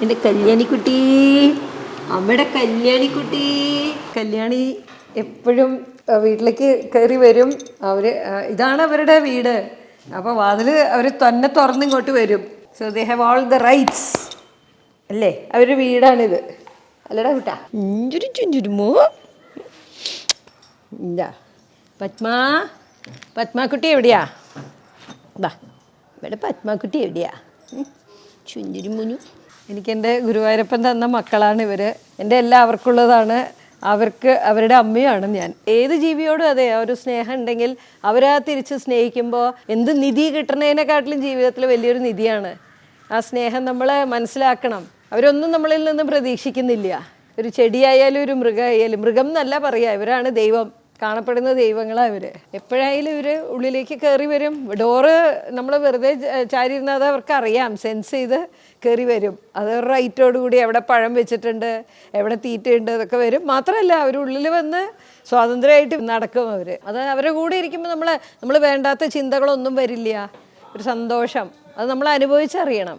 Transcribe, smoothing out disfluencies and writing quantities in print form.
എൻ്റെ കല്യാണിക്കുട്ടി, അമ്മയുടെ കല്യാണിക്കുട്ടി. കല്യാണി എപ്പോഴും വീട്ടിലേക്ക് കയറി വരും. ഇതാണ് അവരുടെ വീട്. അപ്പോൾ വാതിൽ അവർ തന്നെ തുറന്നിങ്ങോട്ട് വരും. So they have all the rights അല്ലേ? അവരുടെ വീടാണിത് അല്ലടാ കുട്ടാ? ചുഞ്ചുരുമോ ഇല്ല. പത്മാക്കുട്ടി എവിടെയാ? ബാ, ഇവിടെ പത്മാക്കുട്ടി എവിടെയാ? ചുഞ്ചുരുമുഞ്ഞു. എനിക്കെൻ്റെ ഗുരുവായൂരപ്പൻ തന്ന മക്കളാണ് ഇവർ. എൻ്റെ എല്ലാം അവർക്കുള്ളതാണ്. അവരുടെ അമ്മയാണ് ഞാൻ. ഏത് ജീവിയോടും അതെ, ഒരു സ്നേഹം ഉണ്ടെങ്കിൽ അവരാ തിരിച്ച് സ്നേഹിക്കുമ്പോൾ എന്ത് നിധി കിട്ടുന്നതിനെക്കാട്ടിലും ജീവിതത്തിൽ വലിയൊരു നിധിയാണ് ആ സ്നേഹം. നമ്മൾ മനസ്സിലാക്കണം. അവരൊന്നും നമ്മളിൽ നിന്ന് പ്രതീക്ഷിക്കുന്നില്ല. ഒരു ചെടിയായാലും ഒരു മൃഗമായാലും, മൃഗം എന്നല്ല പറയുക, ഇവരാണ് ദൈവം, കാണപ്പെടുന്ന ദൈവങ്ങളാണ് ഇവർ. എപ്പോഴായാലും ഇവർ ഉള്ളിലേക്ക് കയറി വരും. ഡോറ് നമ്മൾ വെറുതെ ചാരിയിരുന്നാൽ അത് അവർക്ക് അറിയാം, സെൻസ് ചെയ്ത് കയറി വരും. അത് റൈറ്റോടുകൂടി എവിടെ പഴം വെച്ചിട്ടുണ്ട്, എവിടെ തീറ്റയുണ്ട്, അതൊക്കെ വരും. മാത്രമല്ല അവരുള്ളിൽ വന്ന് സ്വാതന്ത്ര്യമായിട്ട് നടക്കും അവർ. അത് അവരുടെ കൂടെ ഇരിക്കുമ്പോൾ നമ്മൾ വേണ്ടാത്ത ചിന്തകളൊന്നും വരില്ല. ഒരു സന്തോഷം അത് നമ്മൾ അനുഭവിച്ചറിയണം.